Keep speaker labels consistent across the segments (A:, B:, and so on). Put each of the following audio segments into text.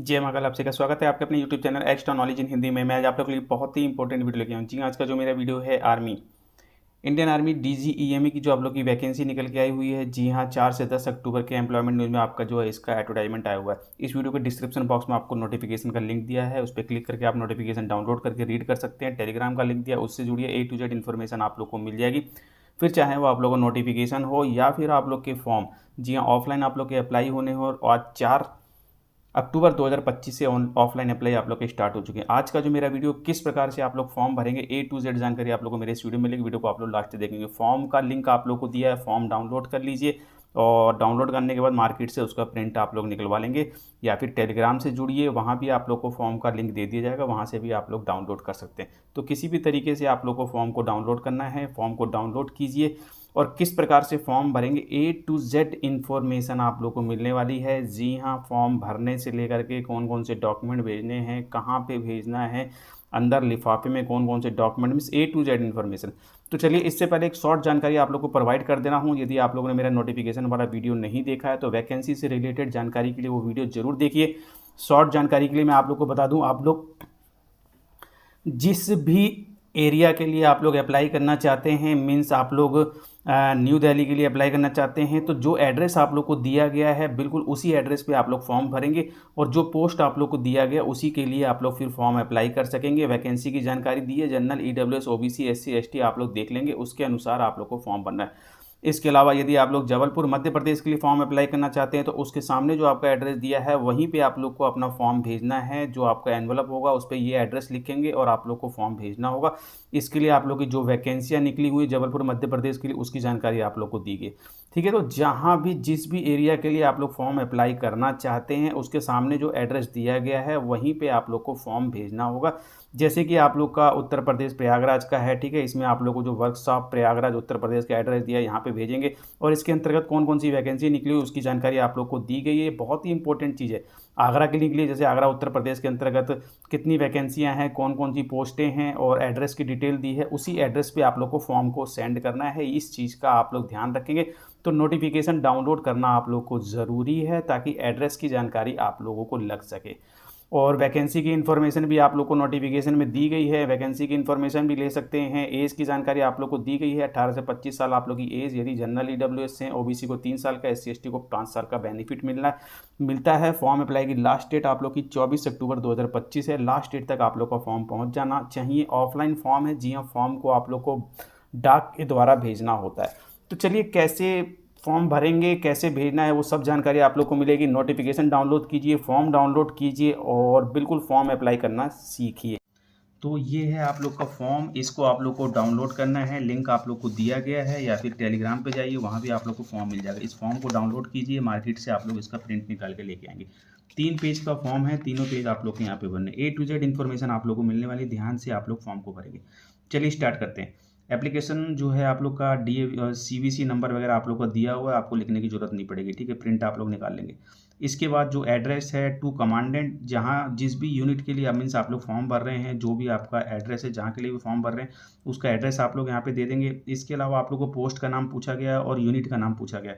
A: जय महाकाल। आपसे का स्वागत है आपके अपने YouTube channel extra knowledge in Hindi में। मैं आज आप लोगों के लिए बहुत ही इंपॉर्टेंट वीडियो लेके आया हूँ। जी, आज का जो मेरा वीडियो है आर्मी, इंडियन आर्मी DGEME की जो आप लोग की वैकेंसी निकल के आई हुई है। जी हाँ, 4 से 10 अक्टूबर के एम्प्लॉयमेंट न्यूज़ में आपका जो है इसका एडवर्टाइजमेंट आया हुआ है। इस वीडियो के डिस्क्रिप्शन बॉक्स में आपको नोटिफिकेशन का लिंक दिया है, उस पर क्लिक करके आप नोटिफिकेशन डाउनलोड करके रीड कर सकते हैं। टेलीग्राम का लिंक दिया, उससे जुड़िए, A to Z इन्फॉर्मेशन आप लोग को मिल जाएगी। फिर चाहे वो आप लोगों को नोटिफिकेशन हो या फिर आप लोग के फॉर्म, जी हाँ, ऑफलाइन आप लोग के अप्लाई होने हो। और आज 4 अक्टूबर 2025 से ऑफलाइन अप्लाई आप लोग के स्टार्ट हो चुके हैं। आज का जो मेरा वीडियो किस प्रकार से आप लोग फॉर्म भरेंगे, A to Z जानकारी आप लोग को मेरे इस वीडियो में मिलेगी। वीडियो को आप लोग लास्ट तक देखेंगे। फॉर्म का लिंक आप लोग को दिया है, फॉर्म डाउनलोड कर लीजिए और डाउनलोड करने के बाद मार्केट से उसका प्रिंट आप लोग निकलवा लेंगे, या फिर टेलीग्राम से जुड़िए, वहाँ भी आप लोग को फॉर्म का लिंक दे दिया जाएगा, वहाँ से भी आप लोग डाउनलोड कर सकते हैं। तो किसी भी तरीके से आप लोग को फॉर्म को डाउनलोड करना है, फॉर्म को डाउनलोड कीजिए। और किस प्रकार से फॉर्म भरेंगे, A to Z इन्फॉर्मेशन आप लोग को मिलने वाली है। जी हाँ, फॉर्म भरने से लेकर के कौन कौन से डॉक्यूमेंट भेजने हैं, कहाँ पे भेजना है, अंदर लिफाफे में कौन कौन से document, means A to Z information. तो चलिए, इससे पहले एक शॉर्ट जानकारी आप लोग को प्रोवाइड कर देना हूँ। यदि आप लोगों ने मेरा नोटिफिकेशन वाला वीडियो नहीं देखा है तो वैकेंसी से रिलेटेड जानकारी के लिए वो वीडियो जरूर देखिए। शॉर्ट जानकारी के लिए मैं आप लोग को बता दूँ, आप लोग जिस भी एरिया के लिए आप लोग अप्लाई करना चाहते हैं, मीन्स आप लोग न्यू दिल्ली के लिए अप्लाई करना चाहते हैं, तो जो एड्रेस आप लोग को दिया गया है बिल्कुल उसी एड्रेस पे आप लोग फॉर्म भरेंगे। और जो पोस्ट आप लोग को दिया गया उसी के लिए आप लोग फिर फॉर्म अप्लाई कर सकेंगे। वैकेंसी की जानकारी दी है, general, EWS, OBC, SC ST आप लोग देख लेंगे, उसके अनुसार आप लोग को फॉर्म भरना है। इसके अलावा यदि आप लोग जबलपुर मध्य प्रदेश के लिए फॉर्म अप्लाई करना चाहते हैं तो उसके सामने जो आपका एड्रेस दिया है वहीं पे आप लोग को अपना फॉर्म भेजना है। जो आपका एनवलप होगा उस पर ये एड्रेस लिखेंगे और आप लोग को फॉर्म भेजना होगा। इसके लिए आप लोग की जो वैकेंसियाँ निकली हुई जबलपुर मध्य प्रदेश के लिए उसकी जानकारी आप लोग को दी गई। ठीक है, तो जहाँ भी जिस भी एरिया के लिए आप लोग फॉर्म अप्लाई करना चाहते हैं उसके सामने जो एड्रेस दिया गया है वहीं पे आप लोग को फॉर्म भेजना होगा। जैसे कि आप लोग का उत्तर प्रदेश प्रयागराज का है, ठीक है, इसमें आप लोग को जो वर्कशॉप प्रयागराज उत्तर प्रदेश का एड्रेस दिया है यहाँ पे भेजेंगे। और इसके अंतर्गत कौन कौन सी वैकेंसी निकली उसकी जानकारी आप लोग को दी गई है। बहुत ही इंपॉर्टेंट चीज़ है। आगरा के लिए निकली, जैसे आगरा उत्तर प्रदेश के अंतर्गत कितनी वैकेंसियाँ हैं, कौन कौन सी पोस्टें हैं और एड्रेस की डिटेल दी है, उसी एड्रेस पे आप लोग को फॉर्म को सेंड करना है। इस चीज़ का आप लोग ध्यान रखेंगे। तो नोटिफिकेशन डाउनलोड करना आप लोग को ज़रूरी है ताकि एड्रेस की जानकारी आप लोगों को लग सके। और वैकेंसी की इन्फॉर्मेशन भी आप लोग को नोटिफिकेशन में दी गई है, वैकेंसी की इन्फॉर्मेशन भी ले सकते हैं। एज की जानकारी आप लोग को दी गई है, 18 से 25 साल आप लोग की एज। यदि जनरल EWS हैं, OBC को 3 साल का, SC ST को 5 साल का बेनिफिट मिलता है। फॉर्म अप्लाई की लास्ट डेट आप लोग की 24 अक्टूबर 2025 है। लास्ट डेट तक आप लोग का फॉर्म पहुँच जाना चाहिए। ऑफलाइन फॉर्म है, जी हाँ, फॉर्म को आप लोग को डाक के द्वारा भेजना होता है। तो चलिए, कैसे फॉर्म भरेंगे, कैसे भेजना है, वो सब जानकारी आप लोग को मिलेगी। नोटिफिकेशन डाउनलोड कीजिए, फॉर्म डाउनलोड कीजिए और बिल्कुल फॉर्म अप्लाई करना सीखिए। तो ये है आप लोग का फॉर्म, इसको आप लोग को डाउनलोड करना है। लिंक आप लोग को दिया गया है, या फिर टेलीग्राम पे जाइए, वहाँ भी आप लोग को फॉर्म मिल जाएगा। इस फॉर्म को डाउनलोड कीजिए, मार्केट से आप लोग इसका प्रिंट निकाल के लेके आएंगे। 3 पेज का फॉर्म है, तीनों पेज आप लोग के यहाँ पे भरने। A to Z इन्फॉर्मेशन आप लोग को मिलने वाली, ध्यान से आप लोग फॉर्म को भरेंगे। चलिए स्टार्ट करते हैं। एप्लीकेशन जो है आप लोग का CVC नंबर वगैरह आप लोग का दिया हुआ है, आपको लिखने की जरूरत नहीं पड़ेगी, ठीक है, प्रिंट आप लोग निकाल लेंगे। इसके बाद जो एड्रेस है टू कमांडेंट, जहाँ जिस भी यूनिट के लिए मीन्स आप लोग फॉर्म भर रहे हैं, जो भी आपका एड्रेस है जहाँ के लिए भी फॉर्म भर रहे हैं उसका एड्रेस आप लोग यहाँ पे दे देंगे। इसके अलावा आप लोग को पोस्ट का नाम पूछा गया और यूनिट का नाम पूछा गया।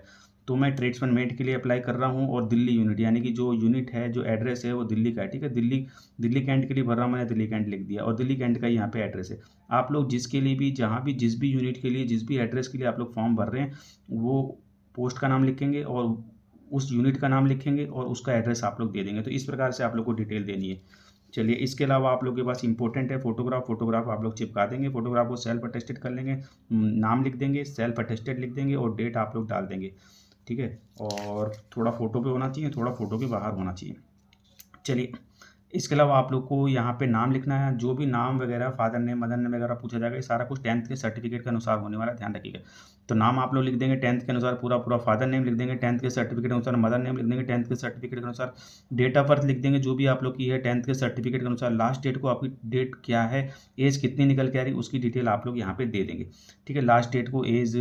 A: तो मैं ट्रेड्समैन मेट के लिए अप्लाई कर रहा हूँ और दिल्ली यूनिट, यानी कि जो यूनिट है, जो एड्रेस है वो दिल्ली का है, ठीक है। दिल्ली कैंट के लिए भर रहा हूँ, मैंने दिल्ली कैंट लिख दिया और दिल्ली कैंट का यहाँ पे एड्रेस है। आप लोग जिसके लिए भी, जहाँ भी, जिस भी यूनिट के लिए, जिस भी एड्रेस के लिए आप लोग फॉर्म भर रहे हैं वो पोस्ट का नाम लिखेंगे और उस यूनिट का नाम लिखेंगे और उसका एड्रेस आप लोग दे देंगे। तो इस प्रकार से आप लोग को डिटेल देनी है। चलिए, इसके अलावा आप लोग के पास इंपॉर्टेंट है फोटोग्राफ आप लोग चिपका देंगे। फोटोग्राफ को सेल्फ अटेस्टेड कर लेंगे, नाम लिख देंगे, सेल्फ अटेस्टेड लिख देंगे और डेट आप लोग डाल देंगे, ठीक है। और थोड़ा फोटो पे होना चाहिए, थोड़ा फोटो के बाहर होना चाहिए। चलिए, इसके अलावा आप लोग को यहाँ पे नाम लिखना है। जो भी नाम वगैरह, फादर नेम, मदर नेम वगैरह पूछा जाएगा, ये सारा कुछ 10th के सर्टिफिकेट के अनुसार होने वाला है, ध्यान रखिएगा। तो नाम आप लोग लिख देंगे 10th के अनुसार, पूरा फादर नेम लिख देंगे 10th के सर्टिफिकेट के अनुसार, मदर नेम लिख देंगे 10th के सर्टिफिकेट के अनुसार, डेट ऑफ बर्थ लिख देंगे जो भी आप लोग की है 10th के सर्टिफिकेट के अनुसार। लास्ट डेट को आपकी डेट क्या है, एज कितनी निकल के आ रही है, उसकी डिटेल आप लोग यहाँ पे दे देंगे, ठीक है। लास्ट डेट को एज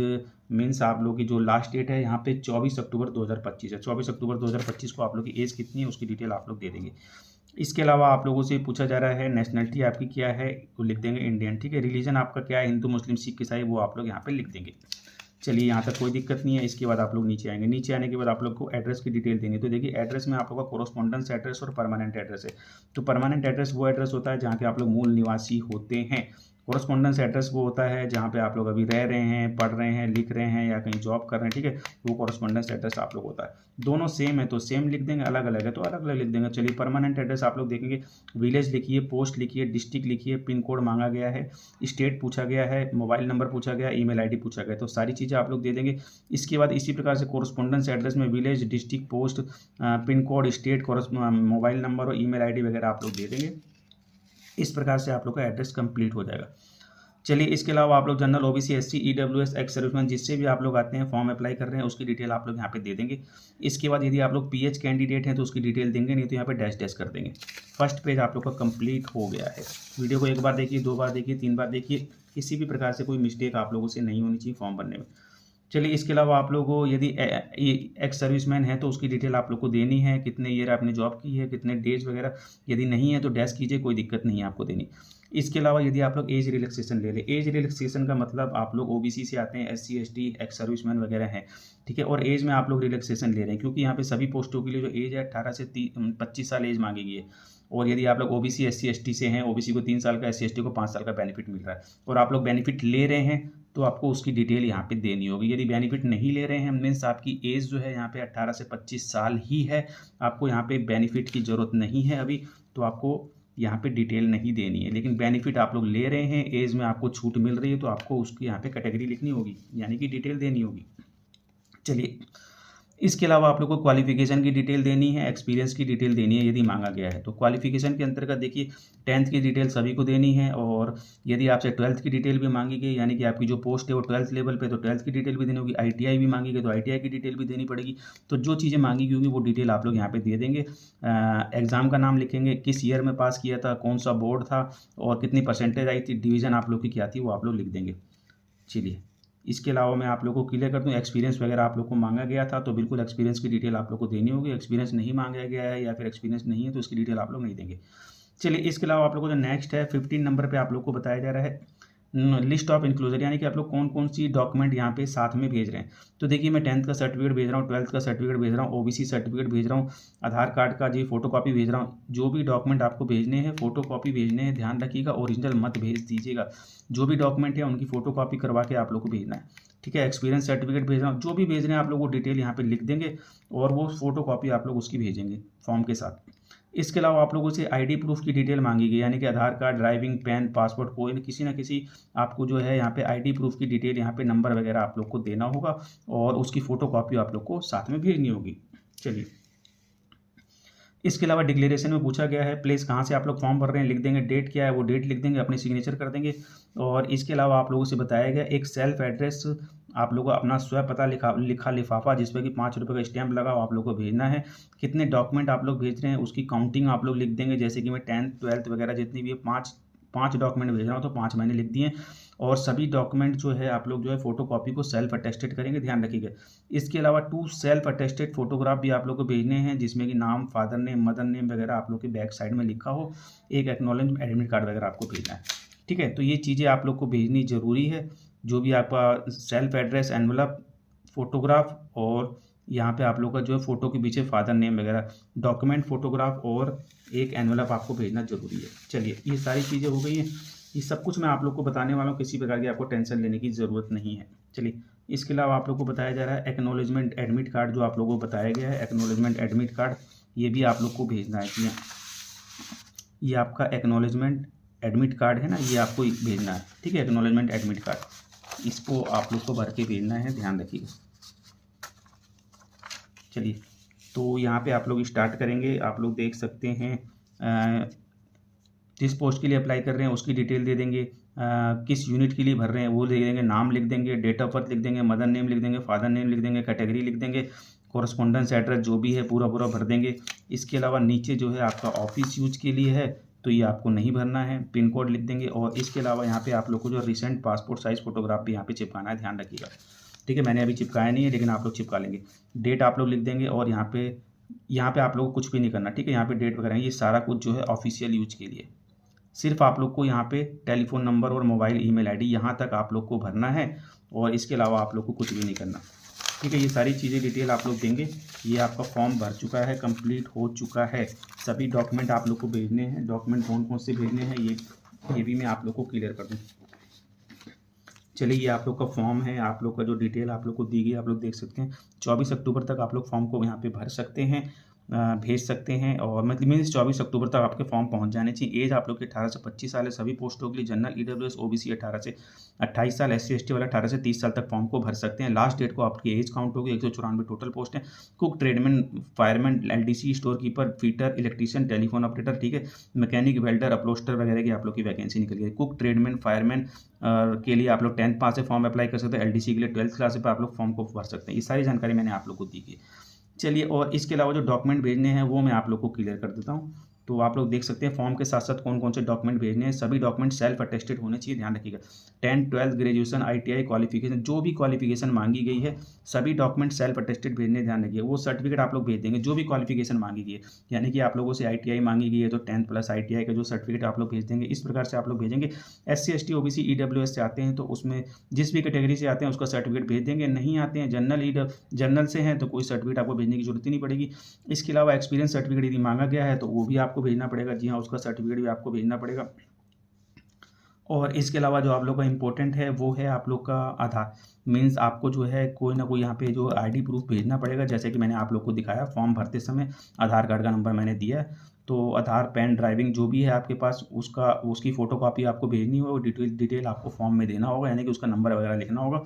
A: मीन्स आप लोग की जो लास्ट डेट है यहाँ पे 24 अक्टूबर 2025 है। 24 अक्टूबर 2025 को आप लोग की एज कितनी है उसकी डिटेल आप लोग दे देंगे। इसके अलावा आप लोगों से पूछा जा रहा है नेशनलिटी आपकी क्या है, वो लिख देंगे इंडियन, ठीक है। रिलीजन आपका क्या है, हिंदू, मुस्लिम, सिख, ईसाई, वो आप लोग यहाँ पे लिख देंगे। चलिए यहाँ तक कोई दिक्कत नहीं है। इसके बाद आप लोग नीचे आएंगे। नीचे आने के बाद आप लोग को एड्रेस की डिटेल देनी है। तो देखिए एड्रेस में आप लोग का कोरोस्पोंडेंस एड्रेस और परमानेंट एड्रेस है। तो परमानेंट एड्रेस वो एड्रेस होता है जहाँ के आप लोग मूल निवासी होते हैं। कोरोस्पोंडेंस एड्रेस वो होता है जहाँ पे आप लोग अभी रह रहे हैं, पढ़ रहे हैं, लिख रहे हैं या कहीं जॉब कर रहे हैं, ठीक है, वो कोरोस्पोंडेंस एड्रेस आप लोग होता है। दोनों सेम है तो सेम लिख देंगे, अलग अलग है तो अलग अलग लिख देंगे। चलिए परमानेंट एड्रेस आप लोग देखेंगे, विलेज लिखिए, पोस्ट लिखिए, डिस्ट्रिक्ट लिखिए, पिन कोड मांगा गया है, स्टेट पूछा गया है, मोबाइल नंबर पूछा गया, ईमेल आईडी पूछा गया, तो सारी चीज़ें आप लोग दे देंगे। इसके बाद इसी प्रकार से कोरोस्पोंडेंस एड्रेस में village, district, post, pin code, state, mobile number और ईमेल आईडी वगैरह आप लोग दे देंगे। इस प्रकार से आप लोग का एड्रेस कंप्लीट हो जाएगा। चलिए इसके अलावा आप लोग general, OBC, SC, EWS, ex serviceman जिससे भी आप लोग आते हैं फॉर्म अप्लाई कर रहे हैं उसकी डिटेल आप लोग यहाँ पे दे देंगे। इसके बाद यदि आप लोग पीएच कैंडिडेट हैं तो उसकी डिटेल देंगे, नहीं तो यहाँ पे डैश डैश कर देंगे। फर्स्ट पेज आप लोग का कंप्लीट हो गया है। वीडियो को एक बार देखिए, 2 बार देखिए, 3 बार देखिए, किसी भी प्रकार से कोई मिस्टेक आप लोगों से नहीं होनी चाहिए फॉर्म भरने में। चलिए इसके अलावा आप लोगों को यदि एक्स सर्विसमैन है तो उसकी डिटेल आप लोग को देनी है, कितने ईयर आपने जॉब की है, कितने डेज वगैरह। यदि नहीं है तो डैश कीजिए, कोई दिक्कत नहीं है आपको देनी। इसके अलावा यदि आप लोग एज रिलैक्सेशन ले लें, एज रिलैक्सेशन का मतलब आप लोग ओबीसी से आते हैं, एससी, एसटी, एक्स सर्विसमैन वगैरह हैं, ठीक है, और एज में आप लोग रिलैक्सेशन ले रहे हैं क्योंकि यहाँ पे सभी पोस्टों के लिए जो एज है 18 से 25 साल एज मांगी गई है। और यदि आप लोग ओबीसी, एससी, एसटी से हैं, ओबीसी को 3 साल का, एससी, एसटी को 5 साल का बेनिफिट मिल रहा है और आप लोग बेनिफिट ले रहे हैं तो आपको उसकी डिटेल यहाँ पे देनी होगी। यदि बेनिफिट नहीं ले रहे हैं मीन्स आपकी एज जो है यहाँ पे 18 से 25 साल ही है, आपको यहाँ पे बेनिफिट की ज़रूरत नहीं है अभी, तो आपको यहाँ पे डिटेल नहीं देनी है। लेकिन बेनिफिट आप लोग ले रहे हैं, एज में आपको छूट मिल रही है तो आपको उसकी यहाँ पे कैटेगरी लिखनी होगी, यानी कि डिटेल देनी होगी। चलिए इसके अलावा आप लोग को क्वालिफिकेशन की डिटेल देनी है, एक्सपीरियंस की डिटेल देनी है यदि मांगा गया है। तो क्वालिफिकेशन के अंतर्गत देखिए 10th की डिटेल सभी को देनी है और यदि आपसे 12th की डिटेल भी मांगी गई, यानी कि आपकी जो पोस्ट है वो 12th लेवल पे, तो 12th की डिटेल भी देनी होगी। ITI भी मांगी गई तो ITI की डिटेल भी देनी पड़ेगी। तो जो चीज़ें मांगी गई होगी वो डिटेल आप लोग यहाँ पर दे देंगे। एग्ज़ाम का नाम लिखेंगे, किस ईयर में पास किया था, कौन सा बोर्ड था और कितनी परसेंटेज आई थी, डिवीज़न आप लोग की क्या थी, वो आप लोग लिख देंगे। चलिए इसके अलावा मैं आप लोगों को क्लियर कर दूं, एक्सपीरियंस वगैरह आप लोग को मांगा गया था तो बिल्कुल एक्सपीरियंस की डिटेल आप लोग को देनी होगी। एक्सपीरियंस नहीं मांगा गया है या फिर एक्सपीरियंस नहीं है तो इसकी डिटेल आप लोग नहीं देंगे। चलिए इसके अलावा आप लोग को जो नेक्स्ट है 15 नंबर पे आप लोग को बताया जा रहा है लिस्ट ऑफ इंक्लूजर, यानी कि आप लोग कौन कौन सी डॉक्यूमेंट यहाँ पे साथ में भेज रहे हैं। तो देखिए मैं 10th का सर्टिफिकेट भेज रहा हूँ, 12th का सर्टिफिकेट भेज रहा हूँ, ओबीसी सर्टिफिकेट भेज रहा हूँ, आधार कार्ड का जी फोटोकॉपी भेज रहा हूँ। जो भी डॉक्यूमेंट आपको भेजने हैं, फोटोकॉपी भेजने हैं, ध्यान रखिएगा ओरिजिनल मत भेज दीजिएगा। जो भी डॉक्यूमेंट है उनकी फोटोकॉपी करवा के आप लोग को भेजना है, ठीक है। एक्सपीरियंस सर्टिफिकेट भेज रहा हूँ, जो भी भेज रहे हैं आप लोग वो डिटेल यहाँ पे लिख देंगे और वो फोटोकॉपी आप लोग उसकी भेजेंगे फॉर्म के साथ। इसके अलावा आप लोगों से आईडी प्रूफ की डिटेल मांगी गई, यानी कि आधार कार्ड, ड्राइविंग, पैन, पासपोर्ट, कोई न किसी आपको जो है यहाँ पे आईडी प्रूफ की डिटेल, यहाँ पे नंबर वगैरह आप लोग को देना होगा और उसकी फ़ोटोकॉपी आप लोग को साथ में भेजनी होगी। चलिए इसके अलावा डिक्लेरेशन में पूछा गया है प्लेस कहाँ से आप लोग फॉर्म भर रहे हैं लिख देंगे, डेट क्या है वो डेट लिख देंगे, अपने सिग्नेचर कर देंगे। और इसके अलावा आप लोगों से बताया गया एक सेल्फ एड्रेस, आप लोगों को अपना स्वयं पता लिखा लिफाफा जिसपे कि 5 रुपये का स्टैंप लगा आप लोग को भेजना है। कितने डॉक्यूमेंट आप लोग भेज रहे हैं उसकी काउंटिंग आप लोग लिख देंगे, जैसे कि मैं 10th 12th वगैरह जितनी भी 5 डॉक्यूमेंट भेज रहा हूँ तो 5 मैंने लिख दिए। और सभी डॉक्यूमेंट जो है आप लोग जो है फोटोकॉपी को सेल्फ अटेस्टेड करेंगे, ध्यान रखिएगा। इसके अलावा 2 सेल्फ अटेस्टेड फोटोग्राफ भी आप लोग को भेजने हैं जिसमें कि नाम, फादर नेम, मदर नेम वगैरह आप लोग के बैक साइड में लिखा हो। एक एक्नॉलेजमेंट एडमिट कार्ड वगैरह आपको भेजना है, ठीक है। तो ये चीज़ें आप लोग को भेजनी ज़रूरी है, जो भी आपका सेल्फ एड्रेस, एनवलप, फोटोग्राफ और यहाँ पे आप लोग का जो है फ़ोटो के पीछे फादर नेम वगैरह, डॉक्यूमेंट, फोटोग्राफ और एक एनवलप आपको भेजना जरूरी है। चलिए ये सारी चीज़ें हो गई हैं, ये सब कुछ मैं आप लोग को बताने वाला हूँ, किसी प्रकार की आपको टेंशन लेने की ज़रूरत नहीं है। चलिए इसके अलावा आप लोग को बताया जा रहा है एक्नॉलेजमेंट एडमिट कार्ड, जो आप लोगों को बताया गया है एक्नॉलेजमेंट एडमिट कार्ड, ये भी आप लोग को भेजना है कि ये आपका एक्नॉलेजमेंट एडमिट कार्ड है ना, ये आपको भेजना है, ठीक है। एक्नॉलेजमेंट एडमिट कार्ड इसको आप लोग को भर के भेजना है, ध्यान रखिएगा। चलिए तो यहाँ पे आप लोग स्टार्ट करेंगे, आप लोग देख सकते हैं जिस पोस्ट के लिए अप्लाई कर रहे हैं उसकी डिटेल दे देंगे, किस यूनिट के लिए भर रहे हैं वो लिख देंगे, नाम लिख देंगे, डेट ऑफ बर्थ लिख देंगे, मदर नेम लिख देंगे, फादर नेम लिख देंगे, कैटेगरी लिख देंगे, कोरस्पोंडेंस एड्रेस जो भी है पूरा भर देंगे। इसके अलावा नीचे जो है आपका ऑफिस यूज के लिए है तो ये आपको नहीं भरना है, पिन कोड लिख देंगे। और इसके अलावा यहाँ पे आप लोग को जो रिसेंट पासपोर्ट साइज़ फोटोग्राफ भी यहाँ पे चिपकाना है, ध्यान रखिएगा, ठीक है। मैंने अभी चिपकाया नहीं है लेकिन आप लोग चिपका लेंगे। डेट आप लोग लिख देंगे और यहाँ पे आप लोग को कुछ भी नहीं करना, ठीक है। यहाँ पे डेट वगैरह ये सारा कुछ जो है ऑफिशियल यूज के लिए। सिर्फ आप लोग को यहाँ पे टेलीफोन नंबर और मोबाइल ईमेल आईडी यहाँ तक आप लोग को भरना है और इसके अलावा आप लोग को कुछ भी नहीं करना। ठीक है, ये सारी चीज़ें डिटेल आप लोग देंगे। ये आपका फॉर्म भर चुका है, कंप्लीट हो चुका है। सभी डॉक्यूमेंट आप लोग को भेजने हैं। डॉक्यूमेंट कौन कौन से भेजने हैं ये भी मैं आप लोग को क्लियर कर दूँ। चलिए, ये आप लोग का फॉर्म है, आप लोग का जो डिटेल आप लोग को दी गई आप लोग देख सकते हैं। 24 अक्टूबर तक आप लोग फॉर्म को यहाँ पे भर सकते हैं, भेज सकते हैं और मतलब मीन्स 24 अक्टूबर तक आपके फॉर्म पहुंच जाने चाहिए। एज आप लोग की 18 से 25 साल है सभी पोस्टों के लिए। जनरल, ईडब्ल्यूएस, ओबीसी 18 से 28 साल, एससी एसटी वाला 18 से 30 साल तक फॉर्म को भर सकते हैं। लास्ट डेट को आपकी एज काउंट होगी। 194 टोटल पोस्ट है। Cook, tradesman, fireman, LDC, store keeper, fitter, electrician, telephone operator, ठीक है, मैकेनिक, वेल्डर, अपलोस्टर वगैरह की आप लोग की वैकेंसी निकल गई। कुक, ट्रेडमैन, फायरमैन के लिए आप लोग 10th पास से फॉर्म अप्लाई कर सकते हैं। एलडीसी के लिए 12th क्लास पर आप लोग फॉर्म को भर सकते हैं। ये सारी जानकारी मैंने आप लोग को दी है। चलिए, और इसके अलावा जो डॉक्यूमेंट भेजने हैं वो मैं आप लोग को क्लियर कर देता हूँ। तो आप लोग देख सकते हैं फॉर्म के साथ साथ कौन कौन से डॉक्यूमेंट भेजने हैं। सभी डॉक्यूमेंट सेल्फ अटेस्टेड होने चाहिए, ध्यान रखिएगा। 10th, 12th, graduation, ITI qualification, जो भी क्वालिफिकेशन मांगी गई है सभी डॉक्यूमेंट सेल्फ अटेस्टेड भेजने, ध्यान रखिए। वो सर्टिफिकेट आप लोग भेज देंगे जो भी क्वालिफिकेशन मांगी गई है। यानी कि आप लोगों से ITI मांगी गई है तो 10th प्लस ITI का जो सर्टिफिकेट आप लोग भेज देंगे। इस प्रकार से आप लोग भेजेंगे। SC ST OBC EWS से आते हैं तो उसमें जिस भी कैटेगरी से आते हैं उसका सर्टिफिकेट भेज देंगे। नहीं आते हैं जनरल से हैं तो कोई सर्टिफिकेट आपको भेजने की जरूरत ही नहीं पड़ेगी। इसके अलावा एक्सपीरियंस सर्टिफिकेट यदि मांगा गया है तो वो भी आपको भेजना पड़ेगा। जी हाँ, उसका सर्टिफिकेट भी आपको भेजना पड़ेगा। और इसके अलावा जो आप लोग का इम्पोर्टेंट है वो है आप लोग का आधार। मीन्स आपको जो है कोई ना कोई यहाँ पे जो ID प्रूफ भेजना पड़ेगा। जैसे कि मैंने आप लोग को दिखाया फॉर्म भरते समय आधार कार्ड का नंबर मैंने दिया है। तो आधार, पैन, ड्राइविंग जो भी है आपके पास उसकी फ़ोटोकॉपी आपको भेजनी होगी। डिटेल आपको फॉर्म में देना होगा, यानी कि उसका नंबर वगैरह लिखना होगा।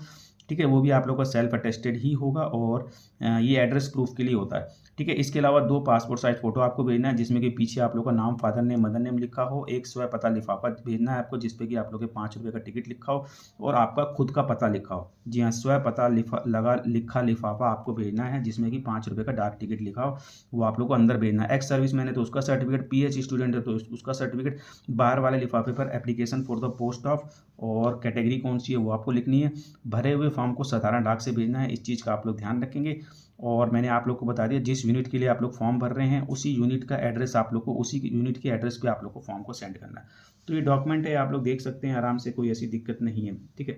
A: ठीक है, वो भी आप लोग का सेल्फ अटेस्टेड ही होगा और ये एड्रेस प्रूफ के लिए होता है। ठीक है, इसके अलावा 2 पासपोर्ट साइज फ़ोटो आपको भेजना है जिसमें कि पीछे आप लोग का नाम, फादर नेम, मदर नेम लिखा हो। एक स्वयं पता लिफाफा भेजना है आपको जिसपे कि आप लोग के 5 रुपये का टिकट लिखा हो और आपका खुद का पता लिखा हो। जी हाँ, स्वयं पता लिखा लिफाफा आपको भेजना है जिसमें कि 5 रुपये का डाक टिकट लिखा हो, वो आप लोग को अंदर भेजना है। एक्स सर्विस मैन है तो उसका सर्टिफिकेट, PH स्टूडेंट है तो उसका सर्टिफिकेट। बाहर वाले लिफाफे पर application for the post of और कैटेगरी कौन सी है वो आपको लिखनी है। भरे हुए फॉर्म को साधारण डाक से भेजना है, इस चीज़ का आप लोग ध्यान रखेंगे। और मैंने आप लोग को बता दिया जिस यूनिट के लिए आप लोग फॉर्म भर रहे हैं उसी यूनिट का एड्रेस आप लोग को, उसी यूनिट के एड्रेस पे आप लोग को फॉर्म को सेंड करना है। तो ये डॉक्यूमेंट है, आप लोग देख सकते हैं आराम से, कोई ऐसी दिक्कत नहीं है। ठीक है,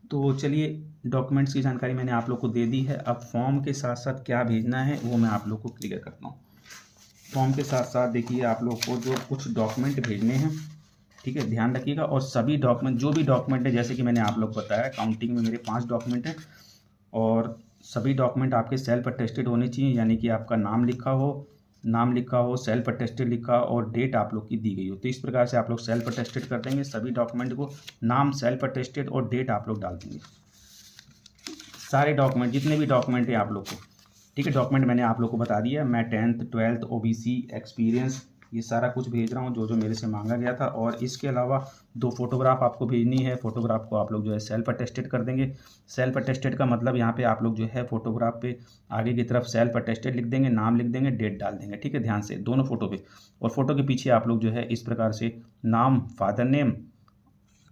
A: तो चलिए, डॉक्यूमेंट्स की जानकारी मैंने आप लोग को दे दी है। अब फॉर्म के साथ साथ क्या भेजना है वो मैं आप लोग को क्लियर करता हूँ। फॉर्म के साथ साथ देखिए आप लोग को जो कुछ डॉक्यूमेंट भेजने हैं, ठीक है, ध्यान रखिएगा। और सभी डॉक्यूमेंट जो भी डॉक्यूमेंट है, जैसे कि मैंने आप लोग बताया काउंटिंग में मेरे 5 डॉक्यूमेंट हैं और सभी डॉक्यूमेंट आपके सेल्फ अटेस्टेड होने चाहिए। यानी कि आपका नाम लिखा हो, सेल्फ अटेस्टेड लिखा और डेट आप लोग की दी गई हो। तो इस प्रकार से आप लोग सेल्फ अटेस्टेड कर देंगे सभी डॉक्यूमेंट को, नाम, सेल्फ अटेस्टेड और डेट आप लोग डाल देंगे। सारे डॉक्यूमेंट जितने भी डॉक्यूमेंट हैं आप लोग को, ठीक है, डॉक्यूमेंट मैंने आप लोग को बता दिया। मैं 10th, 12th, OBC, एक्सपीरियंस, ये सारा कुछ भेज रहा हूँ जो जो मेरे से मांगा गया था। और इसके अलावा 2 फोटोग्राफ आपको भेजनी है। फोटोग्राफ को आप लोग जो है सेल्फ अटेस्टेड कर देंगे। सेल्फ अटेस्टेड का मतलब यहाँ पे आप लोग जो है फोटोग्राफ पे आगे की तरफ सेल्फ अटेस्टेड लिख देंगे, नाम लिख देंगे, डेट डाल देंगे। ठीक है, ध्यान से दोनों फोटो पे। और फोटो के पीछे आप लोग जो है इस प्रकार से नाम, फादर नेम,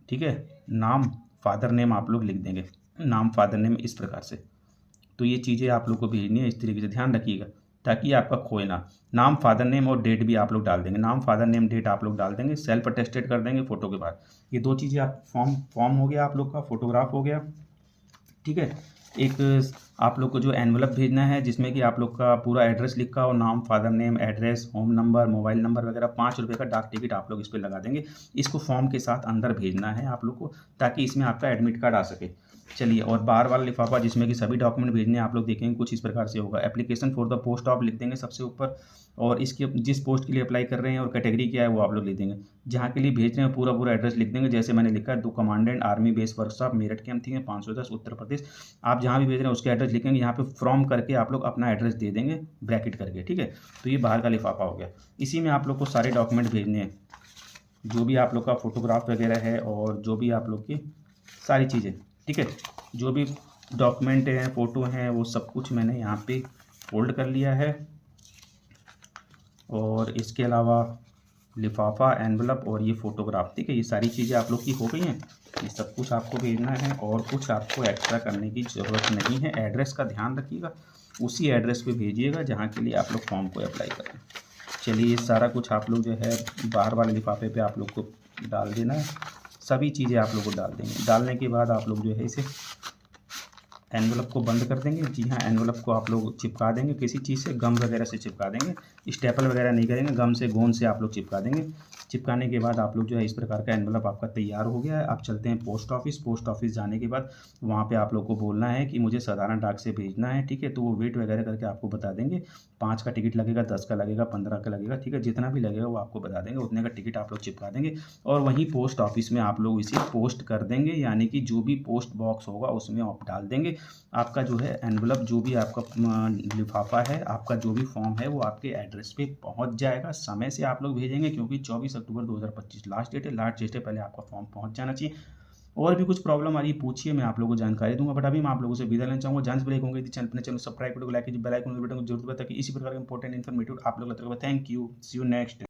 A: ठीक है, नाम, फादर नेम आप लोग लिख देंगे, नाम, फादर नेम, इस प्रकार से। तो ये चीज़ें आप लोग को भेजनी है, इस तरीके से ध्यान रखिएगा ताकि आपका खोए ना। नाम, फादर नेम और डेट भी आप लोग डाल देंगे। नाम, फादर नेम, डेट आप लोग डाल देंगे, सेल्फ अटेस्टेड कर देंगे फोटो के बाद। ये 2 चीज़ें आप फॉर्म हो गया आप लोग का, फोटोग्राफ हो गया। ठीक है, एक आप लोग को जो एनवलप भेजना है जिसमें कि आप लोग का पूरा एड्रेस लिखा हो, नाम, father name, address, home number, mobile number वगैरह, 5 रुपये का डाक टिकट आप लोग इस पर लगा देंगे। इसको फॉर्म के साथ अंदर भेजना है आप लोग को ताकि इसमें आपका एडमिट कार्ड आ सके। चलिए, और बाहर वाला लिफाफा जिसमें कि सभी डॉक्यूमेंट भेजने आप लोग देखेंगे कुछ इस प्रकार से होगा। Application for the post of लिख देंगे सबसे ऊपर, और इसके जिस पोस्ट के लिए अप्लाई कर रहे हैं और कैटेगरी क्या है वो आप लोग लिख देंगे। जहाँ के लिए भेज रहे हैं पूरा एड्रेस लिख देंगे। जैसे मैंने लिखा है 2 commandant army base workshop, Meerut camp, ठीक है, 510 उत्तर प्रदेश। आप जहाँ भी भेज रहे हैं उसके एड्रेस लिखेंगे। यहाँ पे फ्रॉम करके आप लोग अपना एड्रेस दे देंगे ब्रैकेट करके। ठीक है, तो ये बाहर का लिफाफा हो गया। इसी में आप लोग को सारे डॉक्यूमेंट भेजने हैं, जो भी आप लोग का फोटोग्राफ वगैरह है और जो भी आप लोग की सारी चीज़ें। ठीक है, जो भी डॉक्यूमेंट हैं, फ़ोटो हैं, वो सब कुछ मैंने यहाँ पे फोल्ड कर लिया है। और इसके अलावा लिफाफा, एनवलप और ये फ़ोटोग्राफ, ठीक है, ये सारी चीज़ें आप लोग की हो गई हैं। ये सब कुछ आपको भेजना है और कुछ आपको एक्स्ट्रा करने की ज़रूरत नहीं है। एड्रेस का ध्यान रखिएगा, उसी एड्रेस पे भेजिएगा जहाँ के लिए आप लोग फॉर्म को अप्लाई करें। चलिए ये सारा कुछ आप लोग जो है बाहर वाले लिफाफे पे आप लोग को डाल देना है। सभी चीज़ें आप लोग को डाल देंगे। डालने के बाद आप लोग जो है इसे एनवलप को बंद कर देंगे। जी हाँ, एनवलप को आप लोग चिपका देंगे किसी चीज़ से, गम वगैरह से चिपका देंगे। स्टेपल वगैरह नहीं करेंगे, गम से, गोंद से आप लोग चिपका देंगे। चिपकाने के बाद आप लोग जो है इस प्रकार का एनवलप आपका तैयार हो गया है। आप चलते हैं पोस्ट ऑफिस। पोस्ट ऑफिस जाने के बाद वहाँ पे आप लोग को बोलना है कि मुझे साधारण डाक से भेजना है, ठीक है। तो वो वेट वगैरह करके आपको बता देंगे। 5 का टिकट लगेगा, 10 का लगेगा, 15 का लगेगा, ठीक है। जितना भी लगेगा वो आपको बता देंगे, उतने का टिकट आप लोग चिपका देंगे और वहीं पोस्ट ऑफिस में आप लोग इसे पोस्ट कर देंगे। यानी कि जो भी पोस्ट बॉक्स होगा उसमें आप डाल देंगे। आपका जो है एनवलप, जो भी आपका लिफाफा है, आपका जो भी फॉर्म है, वो आपके एड्रेस पे पहुंच जाएगा। समय से आप लोग भेजेंगे क्योंकि 24 अक्टूबर 2025 लास्ट डेट है। लास्ट डेट है, पहले आपका फॉर्म पहुंच जाना चाहिए। और भी कुछ प्रॉब्लम आ रही है पूछिए, मैं आप लोगों को जानकारी दूंगा। बट अभी मैं आप लोगों से विदा लेना चाहूँगा। जान से ब्रेक होंगे अपने चैनल सब्सक्राइब, वीडियो को लाइक कीजिए, बेल आइकन बटन को जरूर दबाएं ताकि इसी प्रकार के इंपॉर्टेंट इन्फॉर्मेटिव आप लोग लगता है। Thank you, see you next.